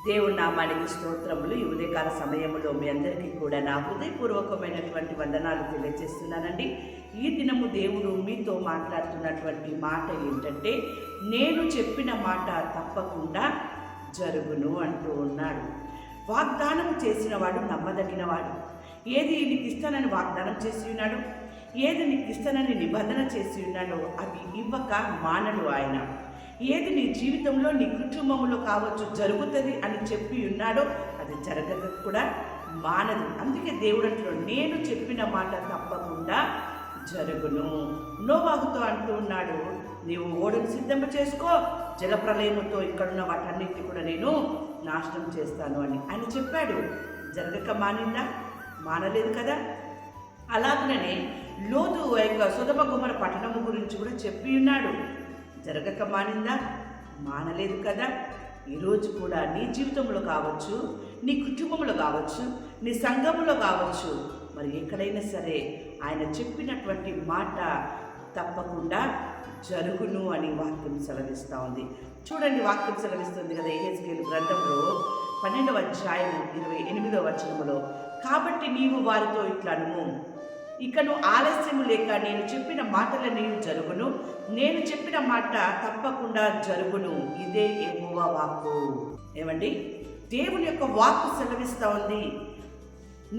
దేవుని నామానికి స్తోత్రములు. ఈ ఉదయకాల సమయంలో మీ అందరికీ కూడా నా హృదయపూర్వకమైనటువంటి వందనాలు తెలియజేస్తున్నానండి. ఈ దినము దేవుడు మీతో మాట్లాడుతున్నటువంటి మాట ఏంటంటే, నేను చెప్పిన మాట తప్పకుండా జరుగును అంటూ ఉన్నాడు. వాగ్దానం చేసినవాడు నమ్మదగినవాడు. ఏది నీకు ఇస్తానని వాగ్దానం చేసి ఉన్నాడు, ఏది నీకు ఇస్తానని నిబంధన చేసి ఉన్నాడో అది ఇవ్వక మానడు ఆయన. ఏది నీ జీవితంలో నీ కుటుంబంలో కావచ్చు జరుగుతుంది అని చెప్పి ఉన్నాడో అది జరగదు కూడా మానదు. అందుకే దేవుడు అంటున్నాడు, నేను చెప్పిన మాట తప్పకుండా జరుగును. నోవాహుతో అంటూ ఉన్నాడు, నీవు ఓడను సిద్ధం చేసుకో, జలప్రలయముతో ఇక్కడున్న వాటన్నిటిని కూడా నేను నాశనం చేస్తాను అని ఆయన చెప్పాడు. జరగక మానిందా? మానలేదు కదా. అలాగనే లోతు యొక్క సొదొమ గొమొర్రా పట్టణము గురించి కూడా చెప్పి ఉన్నాడు. జరగక మానిందా? మానలేదు కదా. ఈరోజు కూడా నీ జీవితంలో కావచ్చు, నీ కుటుంబంలో కావచ్చు, నీ సంఘంలో కావచ్చు, మరి ఎక్కడైనా సరే ఆయన చెప్పినటువంటి మాట తప్పకుండా జరుగును అని వాక్యం సెలవిస్తూ ఉంది. చూడండి, వాక్యం సెలవిస్తుంది కదా యెహెజ్కేలు గ్రంథంలో 12వ అధ్యాయం 28వ వచనములో, కాబట్టి నీవు వారితో ఇట్లనుము, ఇకను ఆలస్యము లేక నేను చెప్పిన మాటలన్నీ జరుగును, నేను చెప్పిన మాట తప్పకుండా జరుగును, ఇదే యెహోవా వాక్కు. ఏమండి, దేవుని యొక్క వాక్కు సెలవిస్తూ ఉంది,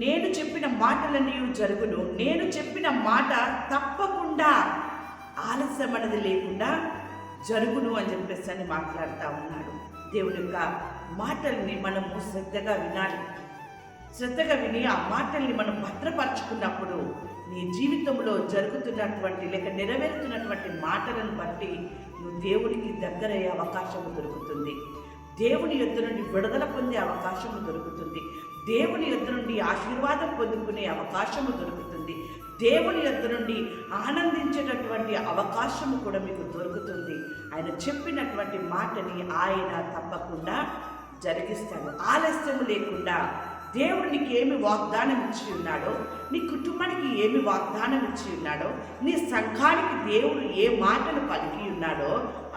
నేను చెప్పిన మాటలన్నీ జరుగును, నేను చెప్పిన మాట తప్పకుండా ఆలస్యం అనేది లేకుండా జరుగును అని చెప్పేసి అని మాట్లాడుతూ ఉన్నాడు. దేవుని యొక్క మాటల్ని మనము శ్రద్ధగా వినాలి. శ్రద్ధగా విని ఆ మాటల్ని మనం భద్రపరచుకున్నప్పుడు నీ జీవితంలో జరుగుతున్నటువంటి లేక నెరవేరుతున్నటువంటి మాటలను బట్టి నువ్వు దేవునికి దగ్గరయ్యే అవకాశం దొరుకుతుంది. దేవుని యొద్ద నుండి విడుదల పొందే అవకాశము దొరుకుతుంది. దేవుని యొద్ద నుండి ఆశీర్వాదం పొందుకునే అవకాశము దొరుకుతుంది. దేవుని యొద్ద నుండి ఆనందించేటటువంటి అవకాశము కూడా మీకు దొరుకుతుంది. ఆయన చెప్పినటువంటి మాటని ఆయన తప్పకుండా జరిగిస్తాడు. ఆలస్యము లేకుండా దేవుడు నీకు ఏమి వాగ్దానం ఇచ్చి ఉన్నాడో, నీ కుటుంబానికి ఏమి వాగ్దానం ఇచ్చి ఉన్నాడో, నీ సంఘానికి దేవుడు ఏ మాటలు పలికి ఉన్నాడో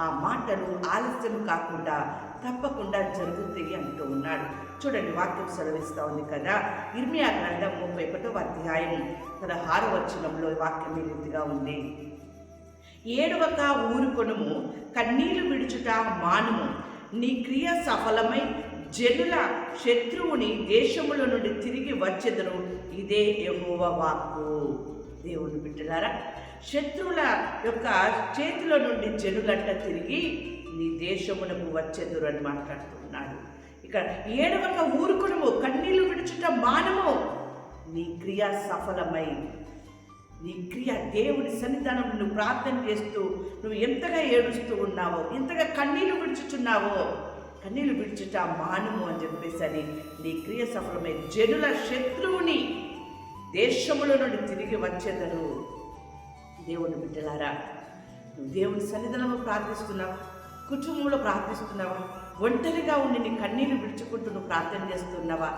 ఆ మాటలు ఆలస్యం కాకుండా తప్పకుండా జరుగుతాయి అంటూ ఉన్నాడు. చూడండి, వాక్యం సెలవిస్తూ ఉంది కదా. ఇర్మియా గ్రంథం 31వ అధ్యాయం 16వ వచనంలో వాక్యం ఈ రీతిగా ఉంది, ఏడవక ఊరుకొనుము, కన్నీళ్లు విడుచుట మానుము, నీ క్రియ సఫలమై జనుల శత్రువుని దేశముల నుండి తిరిగి వచ్చెదరు, ఇదే యెహోవా వాక్కు. దేవుని బిడ్డలారా, శత్రువుల యొక్క చేతిలో నుండి జనులంట తిరిగి నీ దేశమునకు వచ్చెదరు అని మాట్లాడుతున్నాడు. ఇక్కడ ఏడవక ఊరుకును, కన్నీళ్లు విడుచుట మానము, నీ క్రియ సఫలమై, నీ క్రియ దేవుని సన్నిధానం నువ్వు ప్రార్థన చేస్తూ నువ్వు ఎంతగా ఏడుస్తూ ఉన్నావో, ఎంతగా కన్నీళ్లు విడుచుచున్నావో, కన్నీళ్లు విడుచుట మానుము అని చెప్పేసి అని నీ క్రియ సఫలమై జనుల శత్రువుని దేశముల నుండి తిరిగి వచ్చేదరు. దేవుని బిడ్డలారా, నువ్వు దేవుని సన్నిధానంలో ప్రార్థిస్తున్నావా? కుటుంబంలో ప్రార్థిస్తున్నావా? ఒంటరిగా ఉండి నీ కన్నీళ్లు విడుచుకుంటూ నువ్వు ప్రార్థన చేస్తున్నావా?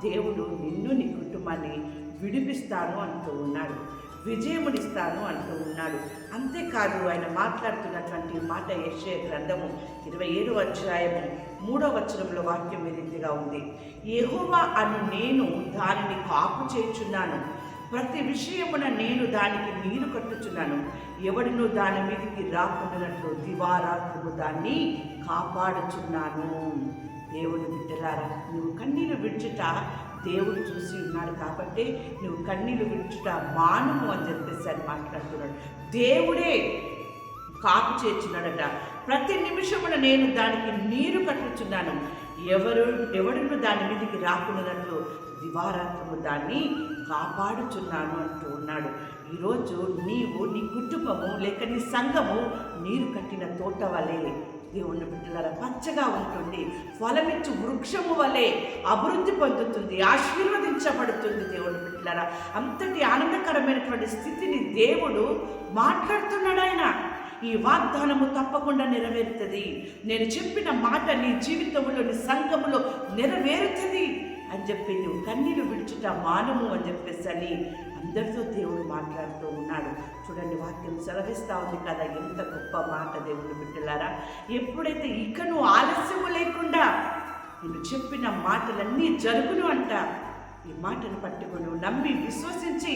దేవుడు నిన్ను నీ కుటుంబాన్ని విడిపిస్తాను అంటూ ఉన్నాడు, విజయమునిస్తాను అంటూ ఉన్నాడు. అంతేకాదు, ఆయన మాట్లాడుతున్నటువంటి మాట యెషయా గ్రంథము 27వ అధ్యాయము 3వ వచనంలో వాక్యం ఈ రీతిగా ఉంది, యెహోవా అను నేను దానిని కాపు చేయుచున్నాను, ప్రతి విషయమున నేను దానికి నీరు కట్టుచున్నాను, ఎవడినూ దాని మీదకి రాకుండానట్లు దివారాత్రము దాన్ని కాపాడుచున్నాను. దేవుని బిడ్డలారా, నువ్వు కన్నీరు విడుచుట దేవుడు చూసి ఉన్నాడు కాబట్టి నువ్వు కన్నీళ్లు విడుచుట మానుము అని చెప్పేసి అని మాట్లాడుతున్నాడు. దేవుడే కాపు చేర్చున్నాడట, ప్రతి నిమిషమున నేను దానికి నీరు కట్టుచున్నాను, ఎవడును దాని మీదకి రాకున్నట్లు దివారాత్రము దాన్ని కాపాడుచున్నాను అంటూ ఉన్నాడు. ఈరోజు నీవు నీ కుటుంబము లేక నీ సంఘము నీరు కట్టిన తోట వలె దేవుని బిడ్డలారా పచ్చగా ఉంటుంది, ఫలమిచ్చు వృక్షము వలె అభివృద్ధి పొందుతుంది, ఆశీర్వదించబడుతుంది. దేవుని బిడ్డలారా, అంతటి ఆనందకరమైనటువంటి స్థితిని దేవుడు మాట్లాడుతున్నాడు. ఆయన ఈ వాగ్దానము తప్పకుండా నెరవేరుతుంది, నేను చెప్పిన మాట నీ జీవితంలో నీ సంఘములో నెరవేరుతుంది అని చెప్పి నువ్వు కన్నీరు విడుచుట మానము అని చెప్పేసి అని అందరితో దేవుడు మాట్లాడుతూ ఉన్నాడు. చూడండి, వాక్యం సెలవిస్తూ ఉంది కదా, ఎంత గొప్ప మాట దేవుని బిడ్డలారా. ఎప్పుడైతే ఇక నువ్వు ఆలస్యము లేకుండా నేను చెప్పిన మాటలన్నీ జరుగును అంట. ఈ మాటను పట్టుకొని నువ్వు నమ్మి విశ్వసించి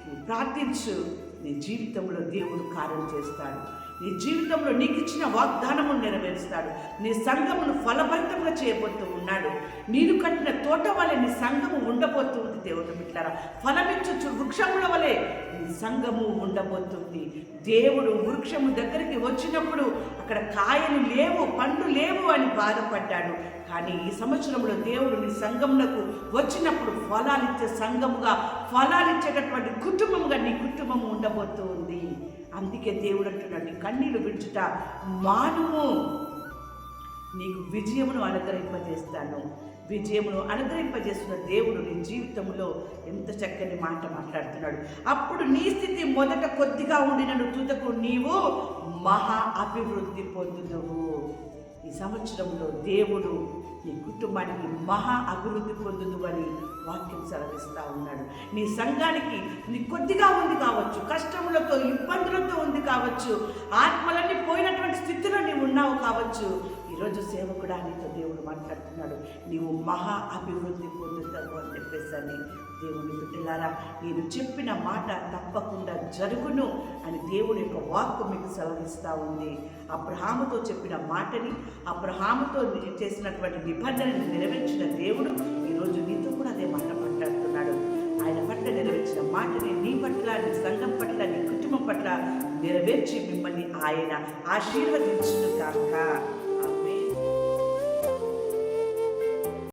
నువ్వు ప్రార్థించు. నీ జీవితంలో దేవుడు కార్యం చేస్తాడు. నీ జీవితంలో నీకు ఇచ్చిన వాగ్దానము నెరవేరుస్తాడు. నీ సంఘమును ఫలభరితంగా చేయబోతూ ఉన్నాడు. నీరు కట్టిన తోట వలె నీ సంఘము ఉండబోతుంది. దేవుడు బిడ్డలారా, ఫలమిచ్చు వృక్షముల వలె నీ సంఘము ఉండబోతుంది. దేవుడు వృక్షము దగ్గరికి వచ్చినప్పుడు అక్కడ కాయలు లేవు, పండ్లు లేవు అని బాధపడ్డాడు. కానీ ఈ సంవత్సరంలో దేవుడు నీ సంఘమునకు వచ్చినప్పుడు ఫలాలిచ్చే సంఘముగా, ఫలాలిచ్చేటటువంటి కుటుంబముగా నీ కుటుంబము ఉండబోతూ ఉంది. అందుకే దేవుడు అంటున్నాడు, నీ కన్నీళ్లు విడుచుట మానుము, నీకు విజయమును అనుగ్రహింపజేస్తాను. విజయమును అనుగ్రహింపజేస్తున్న దేవుడు నీ జీవితంలో ఎంత చక్కని మాట మాట్లాడుతున్నాడు. అప్పుడు నీ స్థితి మొదట కొద్దిగా ఉండినను తుదకు నీవు మహా అభివృద్ధి పొందుదువు. ఈ సంవత్సరంలో దేవుడు నీ కుటుంబానికి మహా అభివృద్ధి పొందుదు అని వాక్యం సెలవిస్తూ ఉన్నాడు. నీ సంఘానికి నీ కొద్దిగా ఉంది కావచ్చు, కష్టములతో ఇబ్బందులతో ఉంది కావచ్చు, ఆత్మలన్నీ పోయినటువంటి స్థితిలో నీవు ఉన్నావు కావచ్చు. ఈరోజు సేవకుడా నీతో దేవుడు మాట్లాడుతున్నాడు, నీవు మహా అభివృద్ధి పొందుతావు అని చెప్పేసని. దేవుని బిడ్డలారా, నేను చెప్పిన మాట తప్పకుండా జరుగును అని దేవుని యొక్క వాక్కు మీకు సెలవిస్తూ ఉంది. అబ్రహాముతో చెప్పిన మాటని, అబ్రహాముతో చేసినటువంటి నిబంధనని నెరవేర్చిన దేవుడు ఈరోజు నీతో కూడా అదే మాట మాట్లాడుతున్నాడు. ఆయన పట్ల నెరవేర్చిన మాటని నీ పట్ల, నీ సంఘం పట్ల, నీ కుటుంబం పట్ల నెరవేర్చి మిమ్మల్ని ఆయన ఆశీర్వదించును కాక.